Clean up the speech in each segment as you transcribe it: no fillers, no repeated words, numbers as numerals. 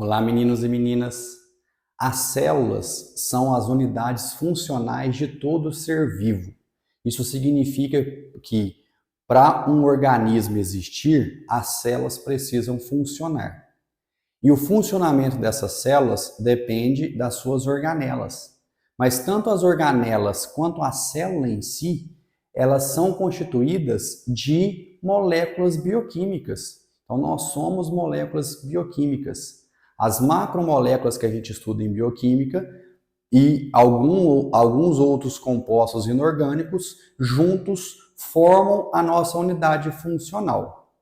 Olá, meninos e meninas. As células são as unidades funcionais de todo ser vivo. Isso significa que, para um organismo existir, as células precisam funcionar. E o funcionamento dessas células depende das suas organelas. Mas tanto as organelas quanto a célula em si, elas são constituídas de moléculas bioquímicas. Então, nós somos moléculas bioquímicas. As macromoléculas que a gente estuda em bioquímica e alguns outros compostos inorgânicos juntos formam a nossa unidade funcional.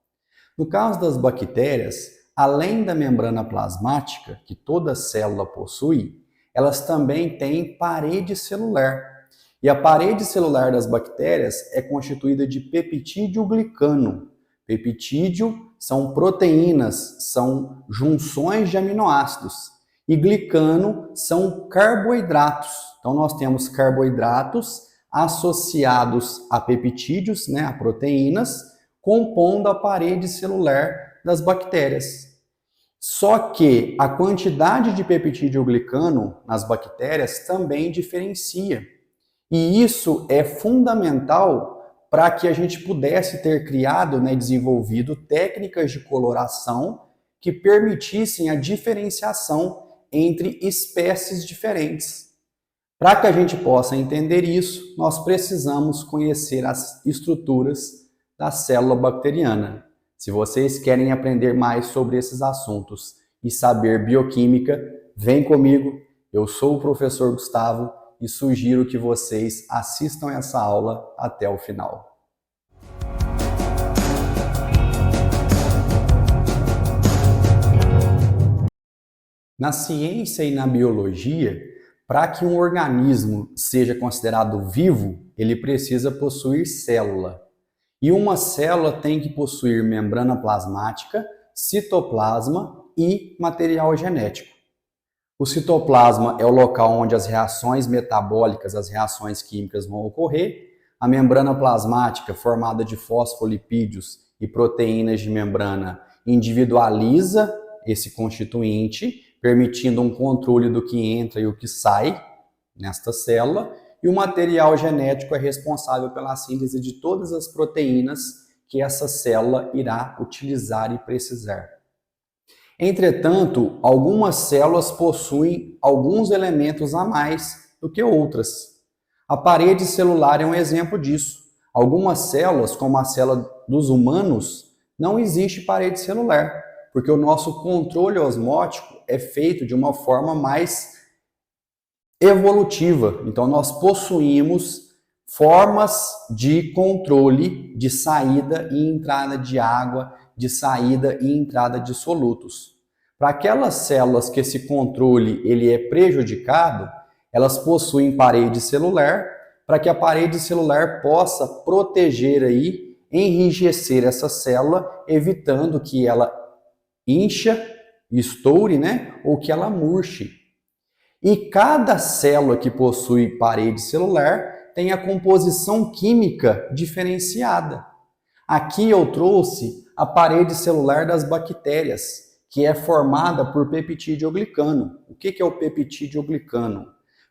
No caso das bactérias, além da membrana plasmática, que toda célula possui, elas também têm parede celular. E a parede celular das bactérias é constituída de peptídeo-glicano. Peptídeo são proteínas, são junções de aminoácidos. E glicano são carboidratos. Então nós temos carboidratos associados a peptídeos, a proteínas, compondo a parede celular das bactérias. Só que a quantidade de peptídeo-glicano nas bactérias também diferencia. E isso é fundamental para que a gente pudesse ter criado, desenvolvido técnicas de coloração que permitissem a diferenciação entre espécies diferentes. Para que a gente possa entender isso, nós precisamos conhecer as estruturas da célula bacteriana. Se vocês querem aprender mais sobre esses assuntos e saber bioquímica, vem comigo. Eu sou o professor Gustavo e sugiro que vocês assistam essa aula até o final. Na ciência e na biologia, para que um organismo seja considerado vivo, ele precisa possuir célula. E uma célula tem que possuir membrana plasmática, citoplasma e material genético. O citoplasma é o local onde as reações metabólicas, as reações químicas vão ocorrer. A membrana plasmática, formada de fosfolipídios e proteínas de membrana, individualiza esse constituinte, permitindo um controle do que entra e o que sai nesta célula. E o material genético é responsável pela síntese de todas as proteínas que essa célula irá utilizar e precisar. Entretanto, algumas células possuem alguns elementos a mais do que outras. A parede celular é um exemplo disso. Algumas células, como a célula dos humanos, não existe parede celular, porque o nosso controle osmótico é feito de uma forma mais evolutiva. Então, nós possuímos formas de controle de saída e entrada de água, de saída e entrada de solutos. Para aquelas células que esse controle ele é prejudicado, elas possuem parede celular, para que a parede celular possa proteger aí, enrijecer essa célula, evitando que ela incha, estoure, ou que ela murche. E cada célula que possui parede celular tem a composição química diferenciada. Aqui eu trouxe a parede celular das bactérias, que é formada por peptídeo-glicano. O que é o peptídeo-glicano?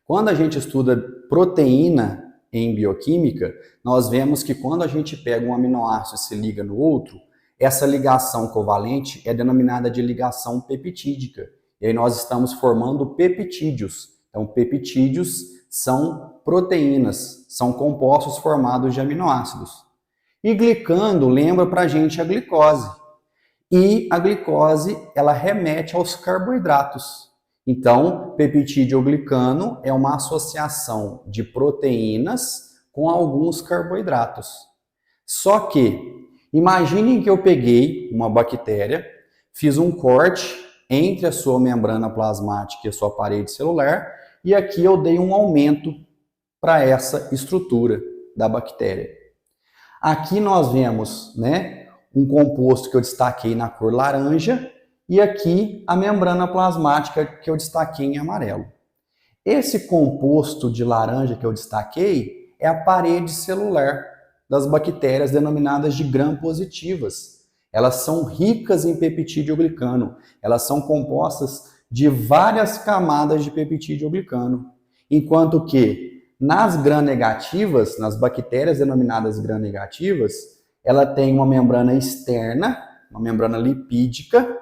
Quando a gente estuda proteína em bioquímica, nós vemos que quando a gente pega um aminoácido e se liga no outro, essa ligação covalente é denominada de ligação peptídica. E aí nós estamos formando peptídeos. Então, peptídeos são proteínas, são compostos formados de aminoácidos. E glicando lembra para a gente a glicose. E a glicose, ela remete aos carboidratos. Então, peptídeo-glicano é uma associação de proteínas com alguns carboidratos. Só que, imaginem que eu peguei uma bactéria, fiz um corte entre a sua membrana plasmática e a sua parede celular, e aqui eu dei um aumento para essa estrutura da bactéria. Aqui nós vemos, um composto que eu destaquei na cor laranja, e aqui a membrana plasmática que eu destaquei em amarelo. Esse composto de laranja que eu destaquei é a parede celular das bactérias denominadas de gram-positivas. elas são ricas em peptídeo-glicano. Elas são compostas de várias camadas de peptídeo-glicano. Enquanto que nas gram-negativas, nas bactérias denominadas gram-negativas, ela tem uma membrana externa, uma membrana lipídica.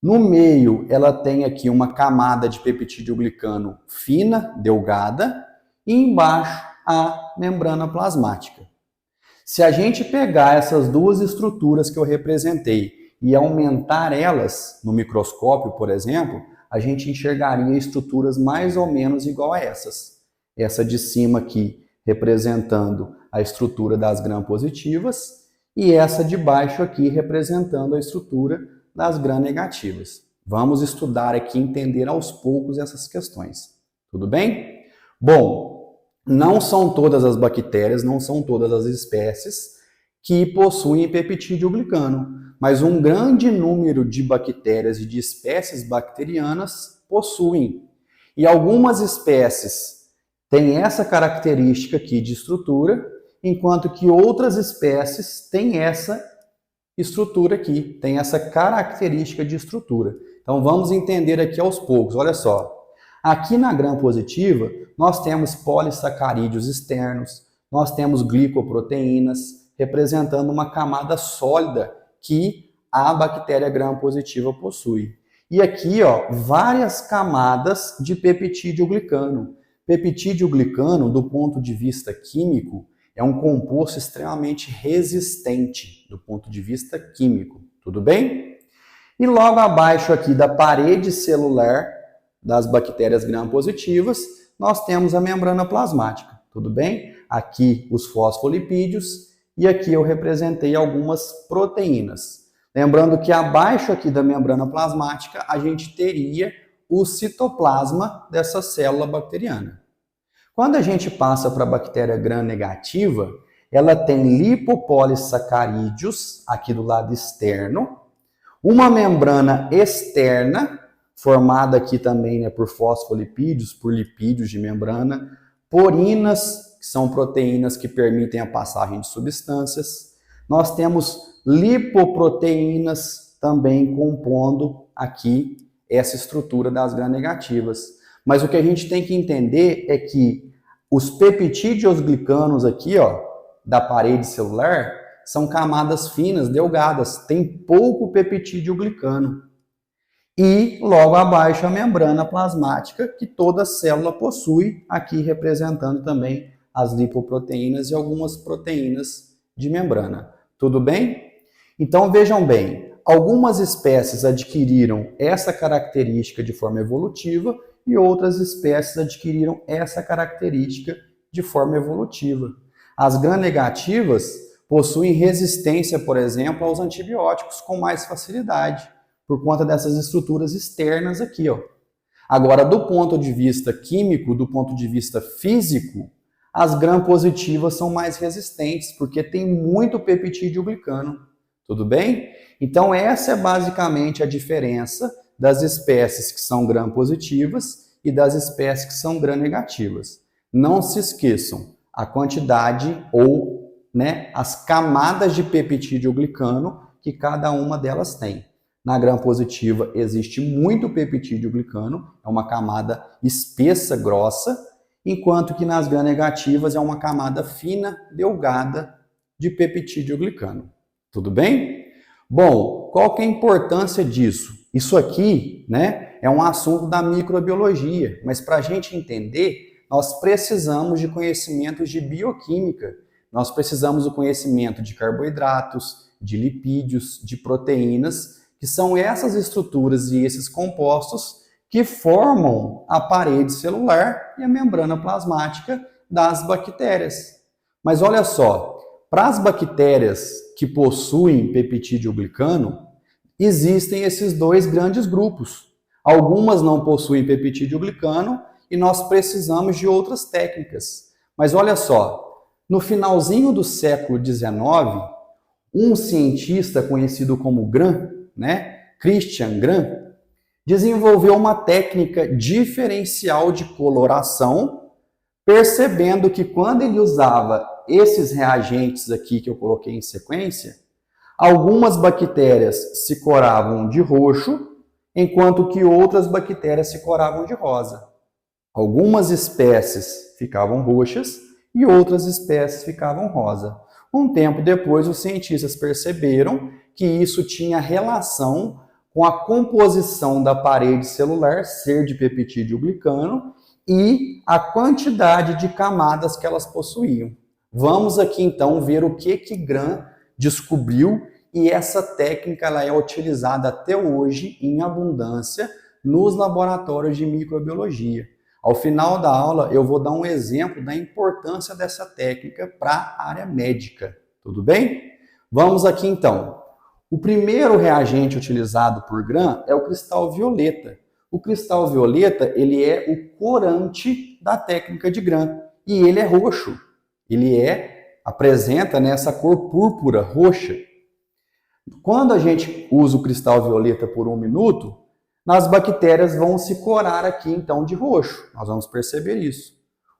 No meio, ela tem aqui uma camada de peptídeo-glicano fina, delgada, e embaixo a membrana plasmática. Se a gente pegar essas duas estruturas que eu representei e aumentar elas no microscópio, por exemplo, a gente enxergaria estruturas mais ou menos igual a essas. Essa de cima aqui representando a estrutura das gram-positivas e essa de baixo aqui representando a estrutura das gram-negativas. Vamos estudar aqui e entender aos poucos essas questões. Tudo bem? Bom, não são todas as bactérias, não são todas as espécies que possuem peptídeo-glicano, mas um grande número de bactérias e de espécies bacterianas possuem. E algumas espécies têm essa característica aqui de estrutura, enquanto que outras espécies têm essa estrutura aqui, tem essa característica de estrutura. Então vamos entender aqui aos poucos. Olha só, aqui na gram-positiva nós temos polissacarídeos externos, nós temos glicoproteínas, representando uma camada sólida que a bactéria gram-positiva possui. E aqui, ó, várias camadas de peptídeo-glicano. Peptídeo-glicano, do ponto de vista químico, é um composto extremamente resistente do ponto de vista químico, tudo bem? E logo abaixo aqui da parede celular das bactérias gram-positivas, nós temos a membrana plasmática, tudo bem? Aqui os fosfolipídios e aqui eu representei algumas proteínas. Lembrando que abaixo aqui da membrana plasmática a gente teria o citoplasma dessa célula bacteriana. Quando a gente passa para a bactéria gram-negativa, ela tem lipopolissacarídeos aqui do lado externo, uma membrana externa, formada aqui também por fosfolipídios, por lipídios de membrana, porinas, que são proteínas que permitem a passagem de substâncias. Nós temos lipoproteínas também compondo aqui essa estrutura das gram-negativas. Mas o que a gente tem que entender é que os peptídeos glicanos aqui, ó, da parede celular, são camadas finas, delgadas, tem pouco peptídeo glicano. E logo abaixo a membrana plasmática, que toda célula possui, aqui representando também as lipoproteínas e algumas proteínas de membrana. Tudo bem? Então vejam bem, algumas espécies adquiriram essa característica de forma evolutiva e outras espécies adquiriram essa característica de forma evolutiva. As gram-negativas possuem resistência, por exemplo, aos antibióticos com mais facilidade, por conta dessas estruturas externas aqui, ó. Agora, do ponto de vista químico, do ponto de vista físico, as gram-positivas são mais resistentes, porque tem muito peptídeo glicano. Tudo bem? Então, essa é basicamente a diferença das espécies que são gram-positivas e das espécies que são gram-negativas. Não se esqueçam, a quantidade ou as camadas de peptídeo glicano que cada uma delas tem. Na gram-positiva existe muito peptídeo glicano, é uma camada espessa, grossa, enquanto que nas gram-negativas é uma camada fina, delgada de peptídeo glicano. Tudo bem? Bom, qual que é a importância disso? Isso aqui, é um assunto da microbiologia, mas para a gente entender, nós precisamos de conhecimentos de bioquímica. Nós precisamos do conhecimento de carboidratos, de lipídios, de proteínas, que são essas estruturas e esses compostos que formam a parede celular e a membrana plasmática das bactérias. Mas olha só, para as bactérias que possuem peptídeo glicano, existem esses dois grandes grupos. Algumas não possuem peptídeo glicano e nós precisamos de outras técnicas. Mas olha só, no finalzinho do século XIX, um cientista conhecido como Gram, Christian Gram, desenvolveu uma técnica diferencial de coloração, percebendo que quando ele usava esses reagentes aqui que eu coloquei em sequência, Algumas bactérias se coravam de roxo, enquanto que outras bactérias se coravam de rosa. Algumas espécies ficavam roxas e outras espécies ficavam rosa. Um tempo depois, os cientistas perceberam que isso tinha relação com a composição da parede celular ser de peptídeo glicano e a quantidade de camadas que elas possuíam. Vamos aqui então ver o que Gram descobriu, e essa técnica ela é utilizada até hoje em abundância nos laboratórios de microbiologia. Ao final da aula eu vou dar um exemplo da importância dessa técnica para a área médica, tudo bem? Vamos aqui então. O primeiro reagente utilizado por Gram é o cristal violeta. O cristal violeta ele é o corante da técnica de Gram e ele é roxo. Ele apresenta essa cor púrpura, roxa. Quando a gente usa o cristal violeta por 1 minuto, as bactérias vão se corar aqui então de roxo. Nós vamos perceber isso.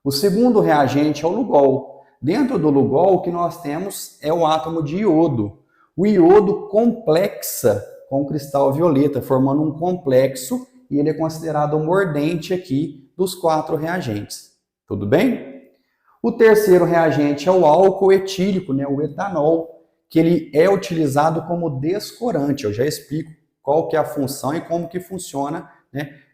O segundo reagente é o Lugol. Dentro do Lugol, o que nós temos é o átomo de iodo. O iodo complexa com o cristal violeta, formando um complexo, e ele é considerado o mordente aqui dos 4 reagentes. Tudo bem? O terceiro reagente é o álcool etílico, o etanol, que ele é utilizado como descorante. Eu já explico qual que é a função e como que funciona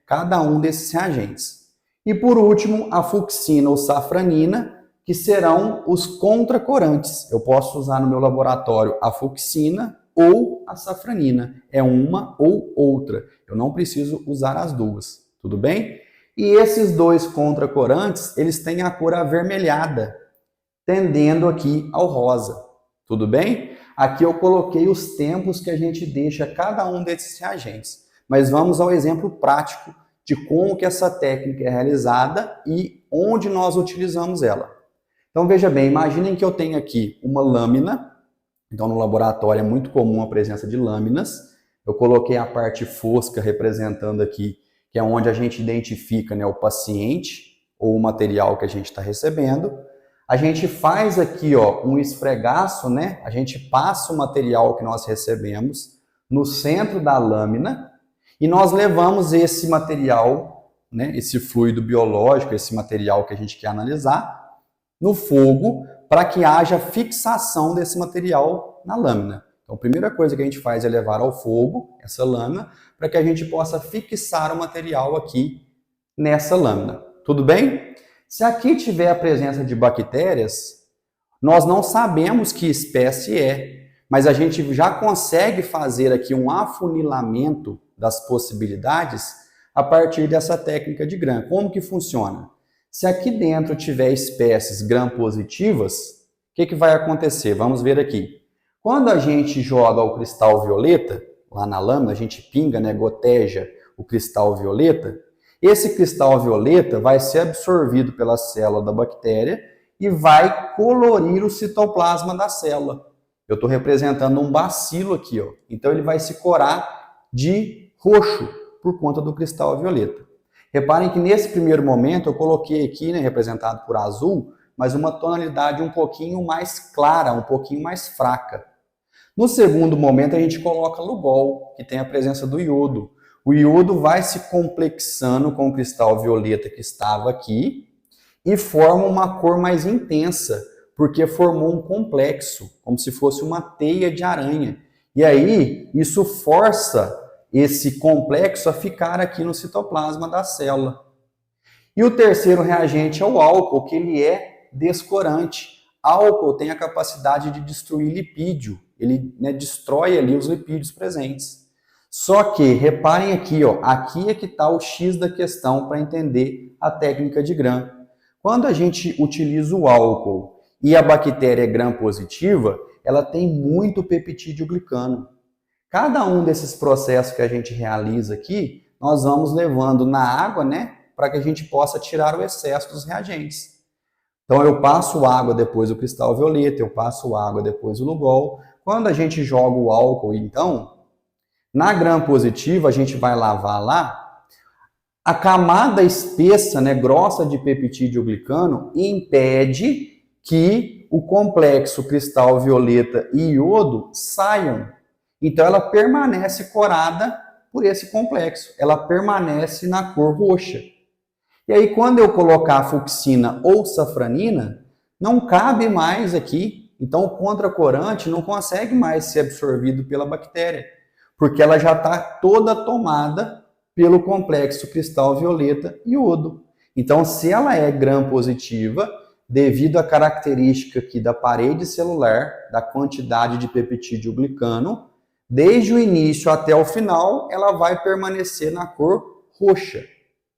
cada um desses reagentes. E por último, a fucsina ou safranina, que serão os contracorantes. Eu posso usar no meu laboratório a fucsina ou a safranina. É uma ou outra. Eu não preciso usar as duas. Tudo bem? E esses 2 contracorantes, eles têm a cor avermelhada, tendendo aqui ao rosa. Tudo bem? Aqui eu coloquei os tempos que a gente deixa cada um desses reagentes. Mas vamos ao exemplo prático de como que essa técnica é realizada e onde nós utilizamos ela. Então veja bem, imaginem que eu tenho aqui uma lâmina. Então no laboratório é muito comum a presença de lâminas. Eu coloquei a parte fosca representando aqui, que é onde a gente identifica o paciente ou o material que a gente está recebendo. A gente faz aqui um esfregaço, a gente passa o material que nós recebemos no centro da lâmina e nós levamos esse material, esse fluido biológico, esse material que a gente quer analisar, no fogo para que haja fixação desse material na lâmina. Então a primeira coisa que a gente faz é levar ao fogo essa lâmina para que a gente possa fixar o material aqui nessa lâmina. Tudo bem? Se aqui tiver a presença de bactérias, nós não sabemos que espécie é, mas a gente já consegue fazer aqui um afunilamento das possibilidades a partir dessa técnica de Gram. Como que funciona? Se aqui dentro tiver espécies Gram positivas, o que vai acontecer? Vamos ver aqui. Quando a gente joga o cristal violeta, lá na lâmina, a gente pinga, goteja o cristal violeta, esse cristal violeta vai ser absorvido pela célula da bactéria e vai colorir o citoplasma da célula. Eu estou representando um bacilo aqui, então ele vai se corar de roxo por conta do cristal violeta. Reparem que nesse primeiro momento eu coloquei aqui, representado por azul, mas uma tonalidade um pouquinho mais clara, um pouquinho mais fraca. No segundo momento a gente coloca Lugol, que tem a presença do iodo. O iodo vai se complexando com o cristal violeta que estava aqui e forma uma cor mais intensa, porque formou um complexo, como se fosse uma teia de aranha. E aí, isso força esse complexo a ficar aqui no citoplasma da célula. E o terceiro reagente é o álcool, que ele é descorante. Álcool tem a capacidade de destruir lipídio, ele destrói ali os lipídios presentes. Só que, reparem aqui, aqui é que está o X da questão para entender a técnica de Gram. Quando a gente utiliza o álcool e a bactéria é Gram positiva, ela tem muito peptídeo glicano. Cada um desses processos que a gente realiza aqui, nós vamos levando na água, para que a gente possa tirar o excesso dos reagentes. Então eu passo água depois do cristal violeta, eu passo água depois do Lugol. Quando a gente joga o álcool, então, na Gram positiva, a gente vai lavar lá, a camada espessa, grossa de peptídeo glicano, impede que o complexo cristal violeta e iodo saiam. Então ela permanece corada por esse complexo, ela permanece na cor roxa. E aí quando eu colocar fucsina ou safranina, não cabe mais aqui, então o contracorante não consegue mais ser absorvido pela bactéria, porque ela já está toda tomada pelo complexo cristal violeta e iodo. Então, se ela é gram-positiva, devido à característica aqui da parede celular, da quantidade de peptídeo glicano, desde o início até o final, ela vai permanecer na cor roxa.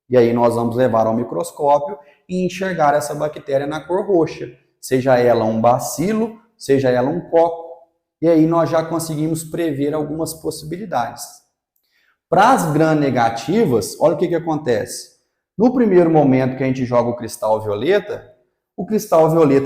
E aí nós vamos levar ao microscópio e enxergar essa bactéria na cor roxa, seja ela um bacilo, seja ela um coco. E aí nós já conseguimos prever algumas possibilidades. Para as gram-negativas, olha o que acontece. No primeiro momento que a gente joga o cristal violeta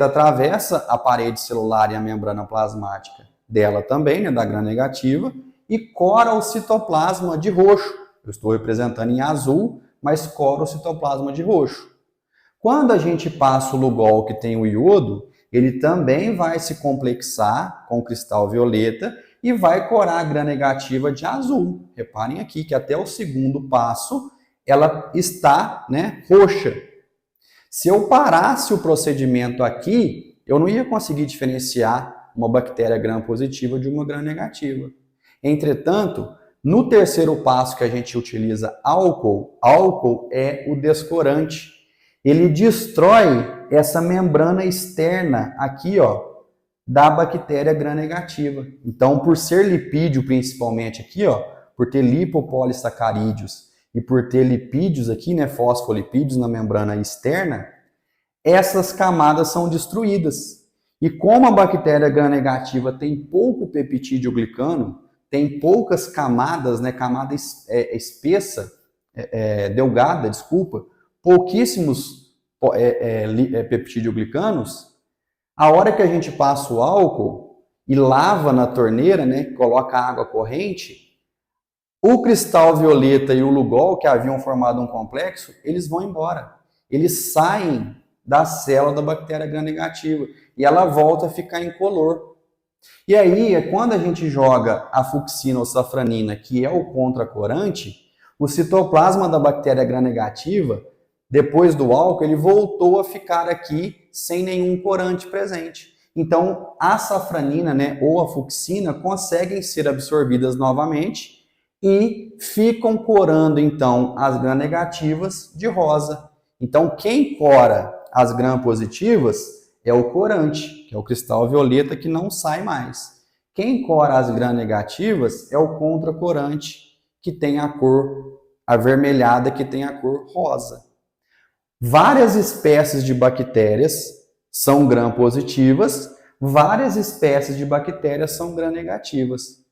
atravessa a parede celular e a membrana plasmática dela também, né, da gram-negativa, e cora o citoplasma de roxo. Eu estou representando em azul, mas cora o citoplasma de roxo. Quando a gente passa o Lugol que tem o iodo, ele também vai se complexar com o cristal violeta e vai corar a gram-negativa de azul. Reparem aqui que até o segundo passo ela está, né, roxa. Se eu parasse o procedimento aqui, eu não ia conseguir diferenciar uma bactéria gram-positiva de uma gram-negativa. Entretanto, no terceiro passo que a gente utiliza álcool é o descorante. Ele destrói essa membrana externa aqui, ó, da bactéria gram-negativa. Então, por ser lipídio principalmente aqui, ó, por ter lipopolissacarídeos e por ter lipídios aqui, né, fosfolipídios na membrana externa, essas camadas são destruídas. E como a bactéria gram-negativa tem pouco peptídeo glicano, tem poucas camadas, né, camada espessa, delgada, desculpa, pouquíssimos peptídeo-glicanos, a hora que a gente passa o álcool e lava na torneira, né, coloca água corrente, o cristal violeta e o Lugol, que haviam formado um complexo, eles vão embora. Eles saem da célula da bactéria gram-negativa e ela volta a ficar incolor. E aí, quando a gente joga a fucsina ou safranina, que é o contracorante, o citoplasma da bactéria gram-negativa, depois do álcool, ele voltou a ficar aqui sem nenhum corante presente. Então, a safranina, né, ou a fucsina conseguem ser absorvidas novamente e ficam corando, então, as gram-negativas de rosa. Então, quem cora as gram-positivas é o corante, que é o cristal violeta que não sai mais. Quem cora as gram-negativas é o contracorante, que tem a cor avermelhada, que tem a cor rosa. Várias espécies de bactérias são gram-positivas, várias espécies de bactérias são gram-negativas.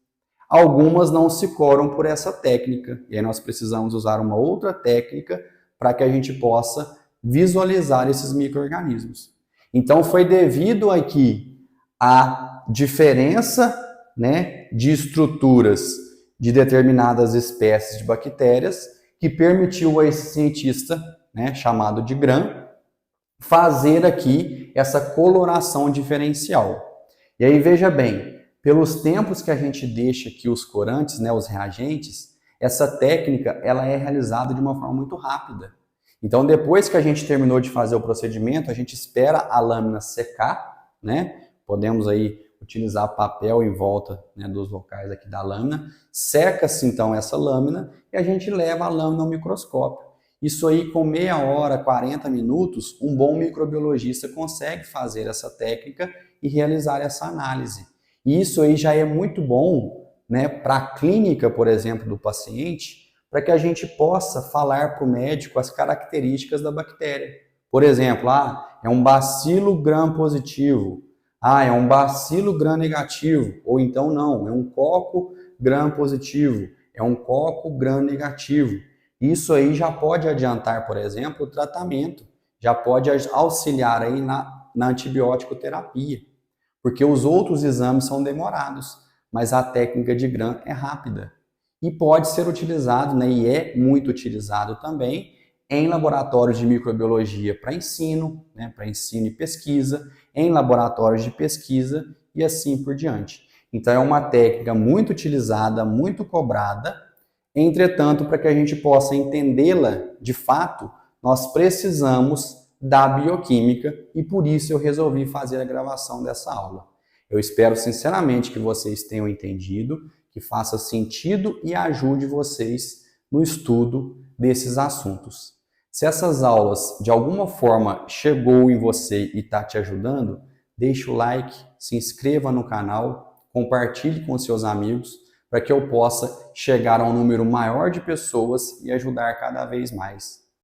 Algumas não se coram por essa técnica, e aí nós precisamos usar uma outra técnica para que a gente possa visualizar esses micro-organismos. Então foi devido aqui à diferença, né, de estruturas de determinadas espécies de bactérias que permitiu a esse cientista, né, chamado de Gram, fazer aqui essa coloração diferencial. E aí veja bem, pelos tempos que a gente deixa aqui os corantes, né, os reagentes, essa técnica ela é realizada de uma forma muito rápida. Então, depois que a gente terminou de fazer o procedimento, a gente espera a lâmina secar, né? Podemos aí utilizar papel em volta, né, dos locais aqui da lâmina. Seca-se então essa lâmina e a gente leva a lâmina ao microscópio. Isso aí com meia hora, 40 minutos, um bom microbiologista consegue fazer essa técnica e realizar essa análise. E isso aí já é muito bom, né, para a clínica, por exemplo, do paciente, para que a gente possa falar para o médico as características da bactéria. Por exemplo, é um bacilo gram-positivo, é um bacilo gram-negativo, ou então não, é um coco gram-positivo, é um coco gram-negativo. Isso aí já pode adiantar, por exemplo, o tratamento, já pode auxiliar aí na antibiótico terapia, porque os outros exames são demorados, mas a técnica de Gram é rápida. E pode ser utilizado, né, e é muito utilizado também, em laboratórios de microbiologia para ensino, né, para ensino e pesquisa, em laboratórios de pesquisa e assim por diante. Então é uma técnica muito utilizada, muito cobrada. Entretanto, para que a gente possa entendê-la de fato, nós precisamos da bioquímica e por isso eu resolvi fazer a gravação dessa aula. Eu espero sinceramente que vocês tenham entendido, que faça sentido e ajude vocês no estudo desses assuntos. Se essas aulas de alguma forma chegou em você e está te ajudando, deixe o like, se inscreva no canal, compartilhe com seus amigos para que eu possa chegar a um número maior de pessoas e ajudar cada vez mais.